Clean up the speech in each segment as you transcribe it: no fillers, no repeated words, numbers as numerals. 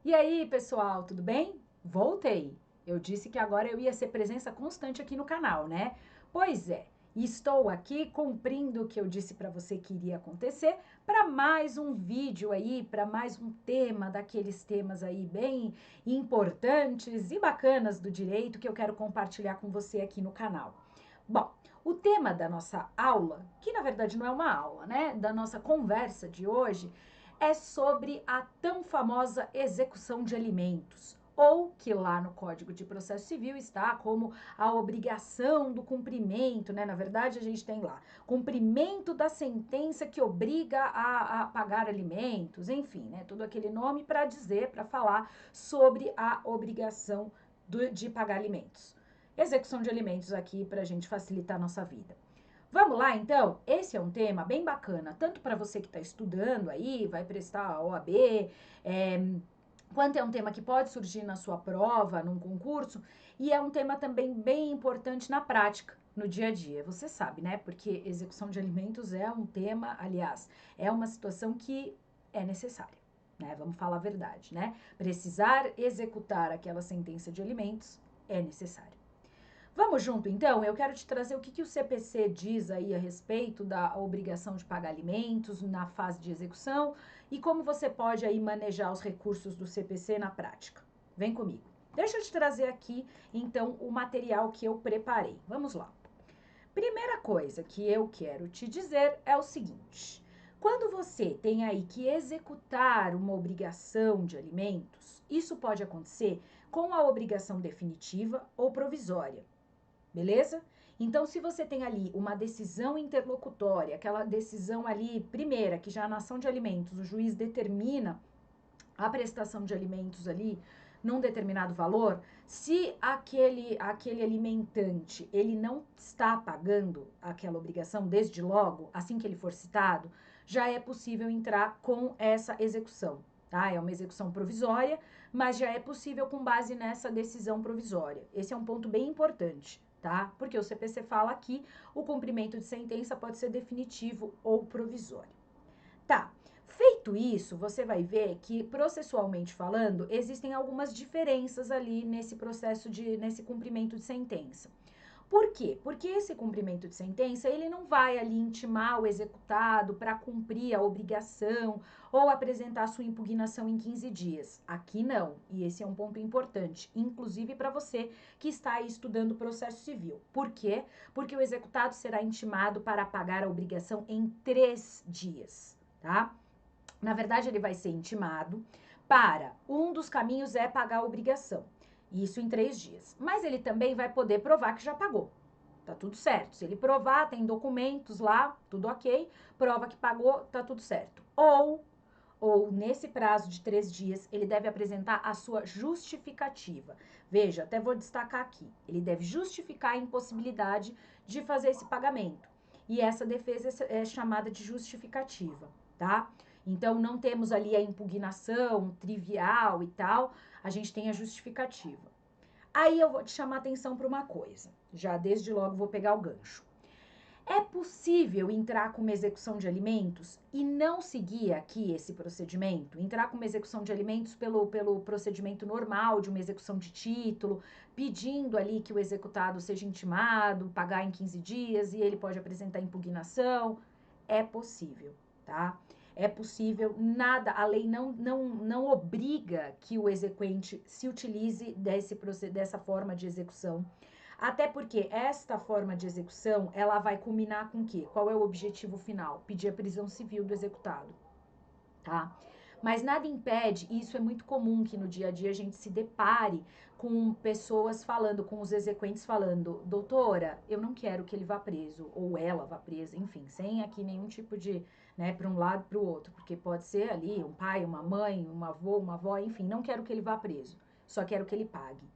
E aí, pessoal, tudo bem? Voltei. Eu disse que agora eu ia ser presença constante aqui no canal, né? Pois é, estou aqui cumprindo o que eu disse para você que iria acontecer para mais um vídeo aí, para mais um tema daqueles temas aí bem importantes e bacanas do direito que eu quero compartilhar com você aqui no canal. Bom, o tema da nossa aula, que na verdade não é uma aula, né? Da nossa conversa de hoje é sobre a tão famosa execução de alimentos, ou que lá no Código de Processo Civil está como a obrigação do cumprimento, né? Na verdade, a gente tem lá cumprimento da sentença que obriga a pagar alimentos, enfim, né? Todo aquele nome para dizer, para falar sobre a obrigação de pagar alimentos. Execução de alimentos aqui para a gente facilitar a nossa vida. Vamos lá, então? Esse é um tema bem bacana, tanto para você que está estudando aí, vai prestar a OAB, quanto é um tema que pode surgir na sua prova, num concurso, e é um tema também bem importante na prática, no dia a dia. Você sabe, né? Porque execução de alimentos é um tema, aliás, é uma situação que é necessária, né? Vamos falar a verdade, né? Precisar executar aquela sentença de alimentos é necessário. Vamos junto, então? Eu quero te trazer o que o CPC diz aí a respeito da obrigação de pagar alimentos na fase de execução e como você pode aí manejar os recursos do CPC na prática. Vem comigo. Deixa eu te trazer aqui, então, o material que eu preparei. Vamos lá. Primeira coisa que eu quero te dizer é o seguinte: quando você tem aí que executar uma obrigação de alimentos, isso pode acontecer com a obrigação definitiva ou provisória. Beleza? Então, se você tem ali uma decisão interlocutória, aquela decisão ali, primeira, que já na ação de alimentos o juiz determina a prestação de alimentos ali num determinado valor, se aquele alimentante ele não está pagando aquela obrigação desde logo, assim que ele for citado, já é possível entrar com essa execução, tá? É uma execução provisória, mas já é possível com base nessa decisão provisória. Esse é um ponto bem importante, tá? Porque o CPC fala que o cumprimento de sentença pode ser definitivo ou provisório. Tá. Feito isso, você vai ver que, processualmente falando, existem algumas diferenças ali nesse cumprimento de sentença. Por quê? Porque esse cumprimento de sentença, ele não vai ali intimar o executado para cumprir a obrigação ou apresentar sua impugnação em 15 dias. Aqui não, e esse é um ponto importante, inclusive para você que está aí estudando processo civil. Por quê? Porque o executado será intimado para pagar a obrigação em 3 dias, tá? Na verdade, ele vai ser intimado para um dos caminhos é pagar a obrigação. Isso em 3 dias. Mas ele também vai poder provar que já pagou. Tá tudo certo. Se ele provar, tem documentos lá, tudo ok. Prova que pagou, tá tudo certo. Ou nesse prazo de 3 dias, ele deve apresentar a sua justificativa. Veja, até vou destacar aqui. Ele deve justificar a impossibilidade de fazer esse pagamento. E essa defesa é chamada de justificativa, tá? Então, não temos ali a impugnação trivial e tal, a gente tem a justificativa. Aí eu vou te chamar a atenção para uma coisa, já desde logo vou pegar o gancho. É possível entrar com uma execução de alimentos e não seguir aqui esse procedimento? Entrar com uma execução de alimentos pelo procedimento normal de uma execução de título, pedindo ali que o executado seja intimado, pagar em 15 dias e ele pode apresentar impugnação? É possível, tá? É possível, nada, a lei não obriga que o exequente se utilize dessa forma de execução. Até porque esta forma de execução, ela vai culminar com o quê? Qual é o objetivo final? Pedir a prisão civil do executado, tá? Mas nada impede, e isso é muito comum que no dia a dia a gente se depare com pessoas falando, com os exequentes falando, doutora, eu não quero que ele vá preso, ou ela vá presa, enfim, sem aqui nenhum tipo de, né, para um lado, para o outro, porque pode ser ali um pai, uma mãe, um avô, uma avó, enfim, não quero que ele vá preso, só quero que ele pague.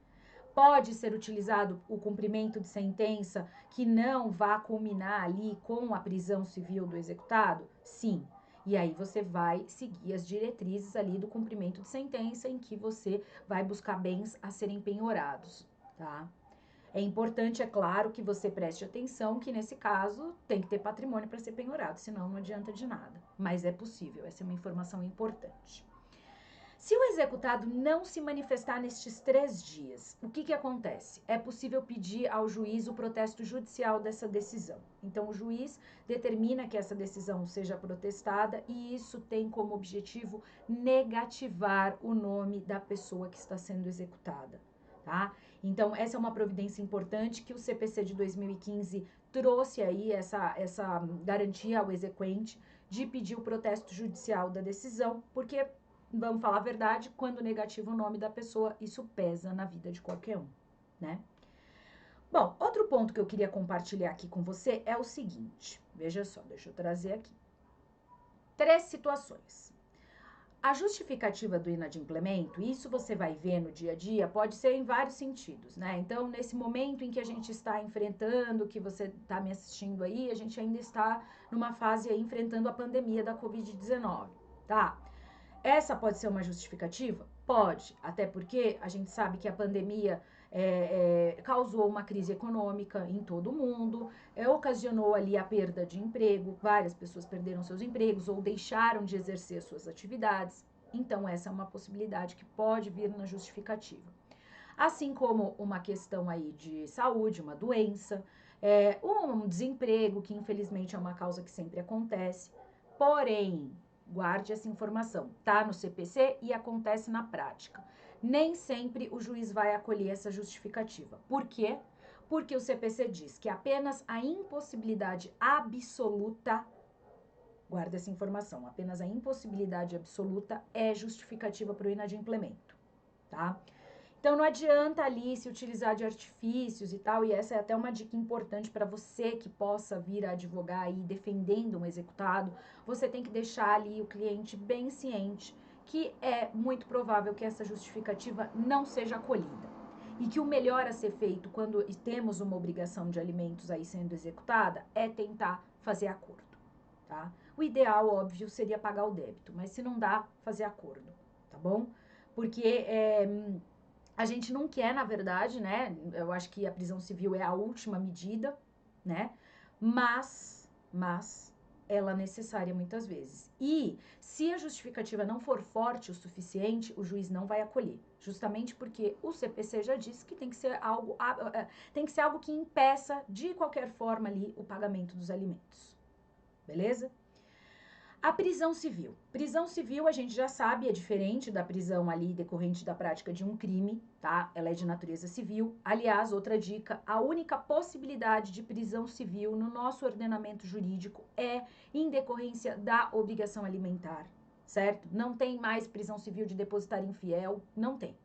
Pode ser utilizado o cumprimento de sentença que não vá culminar ali com a prisão civil do executado? Sim. E aí você vai seguir as diretrizes ali do cumprimento de sentença em que você vai buscar bens a serem penhorados, tá? É importante, é claro, que você preste atenção que nesse caso tem que ter patrimônio para ser penhorado, senão não adianta de nada. Mas é possível, essa é uma informação importante. Se o executado não se manifestar nestes 3 dias, o que acontece? É possível pedir ao juiz o protesto judicial dessa decisão. Então, o juiz determina que essa decisão seja protestada e isso tem como objetivo negativar o nome da pessoa que está sendo executada, tá? Então, essa é uma providência importante que o CPC de 2015 trouxe aí essa garantia ao exequente de pedir o protesto judicial da decisão, porque vamos falar a verdade, quando negativo o nome da pessoa, isso pesa na vida de qualquer um, né? Bom, outro ponto que eu queria compartilhar aqui com você é o seguinte, veja só, deixa eu trazer aqui. 3 situações. A justificativa do inadimplemento, isso você vai ver no dia a dia, pode ser em vários sentidos, né? Então, nesse momento em que a gente está enfrentando, que você está me assistindo aí, a gente ainda está numa fase aí enfrentando a pandemia da Covid-19, tá? Essa pode ser uma justificativa? Pode, até porque a gente sabe que a pandemia causou uma crise econômica em todo o mundo, ocasionou ali a perda de emprego, várias pessoas perderam seus empregos ou deixaram de exercer suas atividades. Então, essa é uma possibilidade que pode vir na justificativa. Assim como uma questão aí de saúde, uma doença, um desemprego, que infelizmente é uma causa que sempre acontece. Porém, guarde essa informação, tá no CPC e acontece na prática. Nem sempre o juiz vai acolher essa justificativa. Por quê? Porque o CPC diz que apenas a impossibilidade absoluta, guarda essa informação, apenas a impossibilidade absoluta é justificativa para o inadimplemento, tá? Então, não adianta ali se utilizar de artifícios e tal, e essa é até uma dica importante para você que possa vir a advogar aí defendendo um executado, você tem que deixar ali o cliente bem ciente que é muito provável que essa justificativa não seja acolhida. E que o melhor a ser feito quando temos uma obrigação de alimentos aí sendo executada é tentar fazer acordo, tá? O ideal, óbvio, seria pagar o débito, mas se não dá, fazer acordo, tá bom? Porque a gente não quer, na verdade, né? Eu acho que a prisão civil é a última medida, né? Mas ela é necessária muitas vezes. E se a justificativa não for forte o suficiente, o juiz não vai acolher. Justamente porque o CPC já disse que tem que ser algo que impeça de qualquer forma ali o pagamento dos alimentos. Beleza? A prisão civil. Prisão civil, a gente já sabe, é diferente da prisão ali decorrente da prática de um crime, tá? Ela é de natureza civil. Aliás, outra dica, a única possibilidade de prisão civil no nosso ordenamento jurídico é em decorrência da obrigação alimentar, certo? Não tem mais prisão civil de depositário infiel, não tem.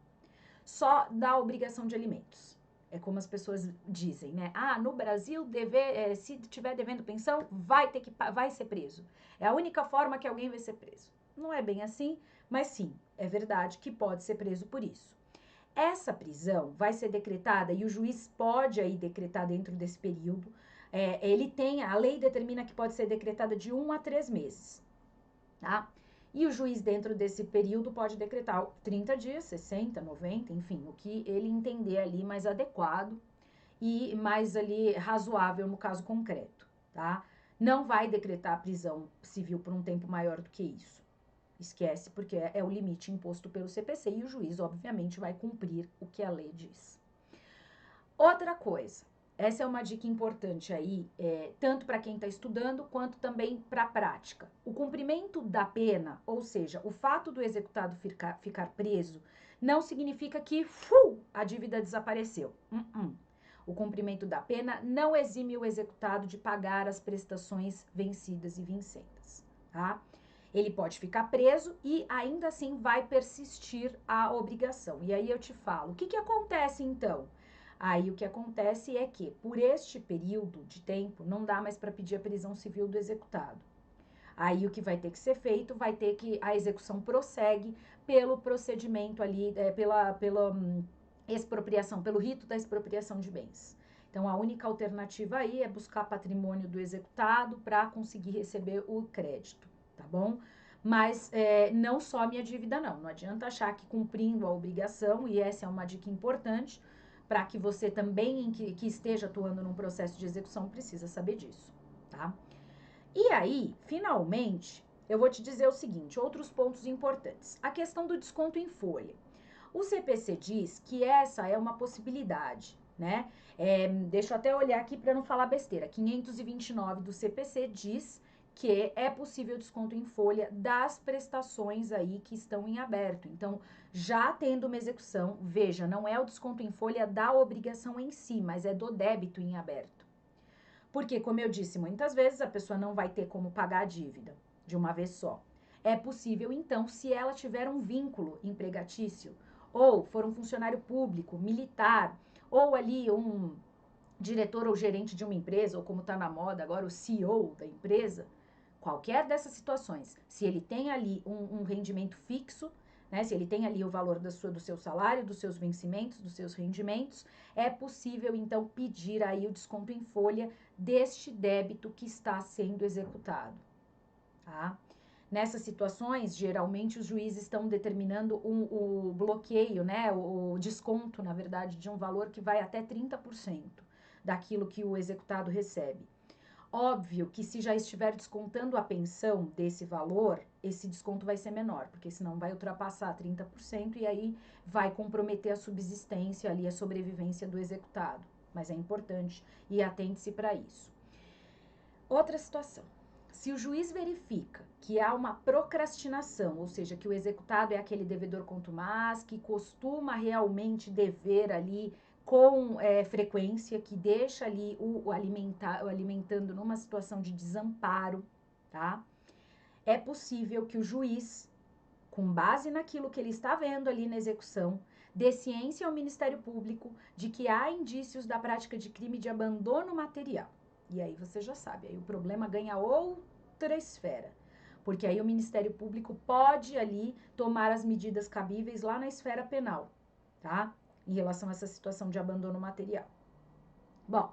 Só da obrigação de alimentos. É como as pessoas dizem, né? Ah, no Brasil, se tiver devendo pensão, vai ser preso. É a única forma que alguém vai ser preso. Não é bem assim, mas sim, é verdade que pode ser preso por isso. Essa prisão vai ser decretada e o juiz pode aí decretar dentro desse período. A lei determina que pode ser decretada de 1 a 3 meses, tá? E o juiz, dentro desse período, pode decretar 30 dias, 60, 90, enfim, o que ele entender ali mais adequado e mais ali razoável no caso concreto, tá? Não vai decretar prisão civil por um tempo maior do que isso. Esquece, porque é o limite imposto pelo CPC e o juiz, obviamente, vai cumprir o que a lei diz. Outra coisa, essa é uma dica importante aí, tanto para quem está estudando, quanto também para a prática. O cumprimento da pena, ou seja, o fato do executado ficar preso, não significa que a dívida desapareceu. O cumprimento da pena não exime o executado de pagar as prestações vencidas e vincendas, tá? Ele pode ficar preso e ainda assim vai persistir a obrigação. E aí eu te falo, o que acontece então? Aí o que acontece é que, por este período de tempo, não dá mais para pedir a prisão civil do executado. Aí o que vai ter que ser feito, a execução prossegue pelo procedimento ali, pela expropriação, pelo rito da expropriação de bens. Então, a única alternativa aí é buscar patrimônio do executado para conseguir receber o crédito, tá bom? Mas não some a dívida não adianta achar que cumprindo a obrigação, e essa é uma dica importante, para que você também, que esteja atuando num processo de execução, precisa saber disso, tá? E aí, finalmente, eu vou te dizer o seguinte, outros pontos importantes. A questão do desconto em folha. O CPC diz que essa é uma possibilidade, né? Deixa eu até olhar aqui para não falar besteira. 529 do CPC diz que é possível desconto em folha das prestações aí que estão em aberto. Então, já tendo uma execução, veja, não é o desconto em folha da obrigação em si, mas é do débito em aberto. Porque, como eu disse muitas vezes, a pessoa não vai ter como pagar a dívida de uma vez só. É possível, então, se ela tiver um vínculo empregatício, ou for um funcionário público, militar, ou ali um diretor ou gerente de uma empresa, ou como está na moda agora, o CEO da empresa, qualquer dessas situações, se ele tem ali um rendimento fixo, né, se ele tem ali o valor do seu salário, dos seus vencimentos, dos seus rendimentos, é possível, então, pedir aí o desconto em folha deste débito que está sendo executado, tá? Nessas situações, geralmente os juízes estão determinando o bloqueio, né, o desconto, na verdade, de um valor que vai até 30% daquilo que o executado recebe. Óbvio que se já estiver descontando a pensão desse valor, esse desconto vai ser menor, porque senão vai ultrapassar 30% e aí vai comprometer a subsistência ali, a sobrevivência do executado. Mas é importante e atente-se para isso. Outra situação. Se o juiz verifica que há uma procrastinação, ou seja, que o executado é aquele devedor contumaz, que costuma realmente dever ali com frequência, que deixa ali o alimentando numa situação de desamparo, tá? É possível que o juiz, com base naquilo que ele está vendo ali na execução, dê ciência ao Ministério Público de que há indícios da prática de crime de abandono material. E aí você já sabe, aí o problema ganha outra esfera. Porque aí o Ministério Público pode ali tomar as medidas cabíveis lá na esfera penal, tá? Em relação a essa situação de abandono material. Bom,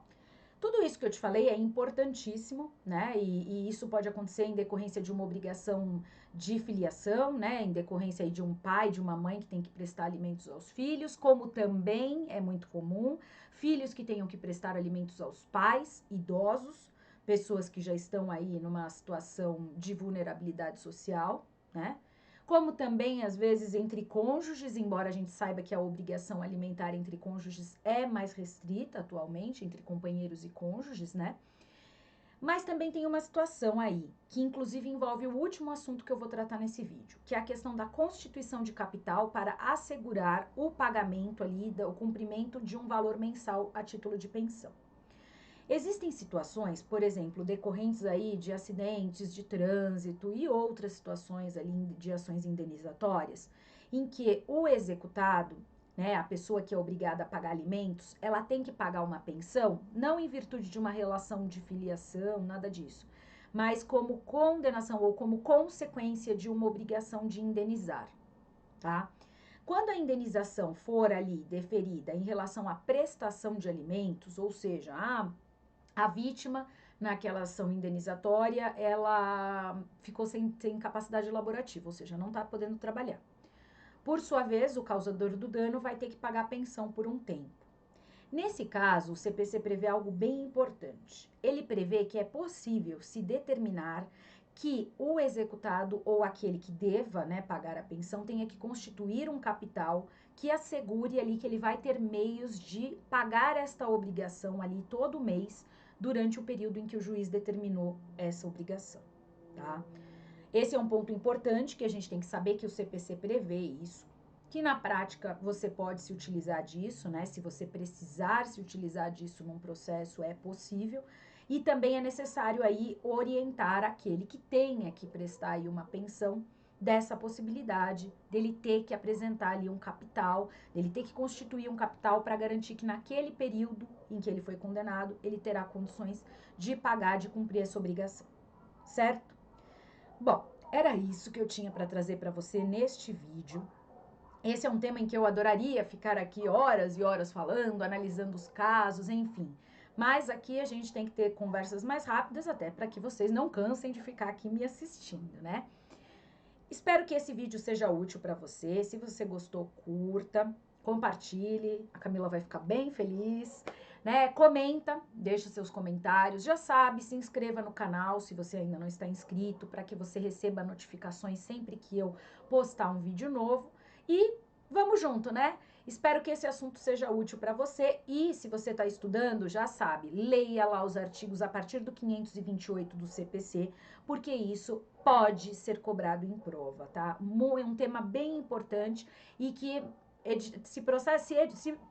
tudo isso que eu te falei é importantíssimo, né? E isso pode acontecer em decorrência de uma obrigação de filiação, né? Em decorrência aí de um pai, de uma mãe que tem que prestar alimentos aos filhos, como também é muito comum, filhos que tenham que prestar alimentos aos pais, idosos, pessoas que já estão aí numa situação de vulnerabilidade social, né? Como também, às vezes, entre cônjuges, embora a gente saiba que a obrigação alimentar entre cônjuges é mais restrita atualmente, entre companheiros e cônjuges, né? Mas também tem uma situação aí, que inclusive envolve o último assunto que eu vou tratar nesse vídeo, que é a questão da constituição de capital para assegurar o pagamento ali, o cumprimento de um valor mensal a título de pensão. Existem situações, por exemplo, decorrentes aí de acidentes de trânsito e outras situações ali de ações indenizatórias, em que o executado, né, a pessoa que é obrigada a pagar alimentos, ela tem que pagar uma pensão, não em virtude de uma relação de filiação, nada disso, mas como condenação ou como consequência de uma obrigação de indenizar, tá? Quando a indenização for ali deferida em relação à prestação de alimentos, ou seja, a vítima, naquela ação indenizatória, ela ficou sem capacidade laborativa, ou seja, não está podendo trabalhar. Por sua vez, o causador do dano vai ter que pagar a pensão por um tempo. Nesse caso, o CPC prevê algo bem importante. Ele prevê que é possível se determinar que o executado ou aquele que deva, né, pagar a pensão tenha que constituir um capital que assegure ali que ele vai ter meios de pagar esta obrigação ali todo mês durante o período em que o juiz determinou essa obrigação, tá? Esse é um ponto importante que a gente tem que saber que o CPC prevê isso, que na prática você pode se utilizar disso, né? Se você precisar se utilizar disso num processo, é possível. E também é necessário aí orientar aquele que tenha que prestar aí uma pensão dessa possibilidade dele ter que apresentar ali um capital, dele ter que constituir um capital para garantir que naquele período em que ele foi condenado, ele terá condições de pagar, de cumprir essa obrigação, certo? Bom, era isso que eu tinha para trazer para você neste vídeo. Esse é um tema em que eu adoraria ficar aqui horas e horas falando, analisando os casos, enfim. Mas aqui a gente tem que ter conversas mais rápidas, até para que vocês não cansem de ficar aqui me assistindo, né? Espero que esse vídeo seja útil para você. Se você gostou, curta, compartilhe. A Camila vai ficar bem feliz. né? Comenta, deixa seus comentários, já sabe, se inscreva no canal se você ainda não está inscrito, para que você receba notificações sempre que eu postar um vídeo novo. E vamos junto, né? Espero que esse assunto seja útil para você e se você está estudando, já sabe, leia lá os artigos a partir do 528 do CPC, porque isso pode ser cobrado em prova, tá? É um tema bem importante e que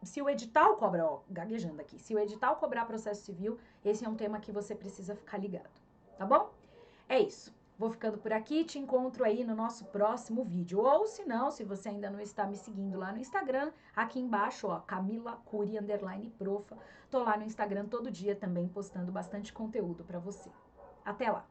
se o edital cobra, ó, gaguejando aqui, se o edital cobrar processo civil, esse é um tema que você precisa ficar ligado, tá bom? É isso. Vou ficando por aqui, te encontro aí no nosso próximo vídeo. Ou se não, se você ainda não está me seguindo lá no Instagram, aqui embaixo, ó, @camilacuri_profa. Tô lá no Instagram todo dia também postando bastante conteúdo para você. Até lá!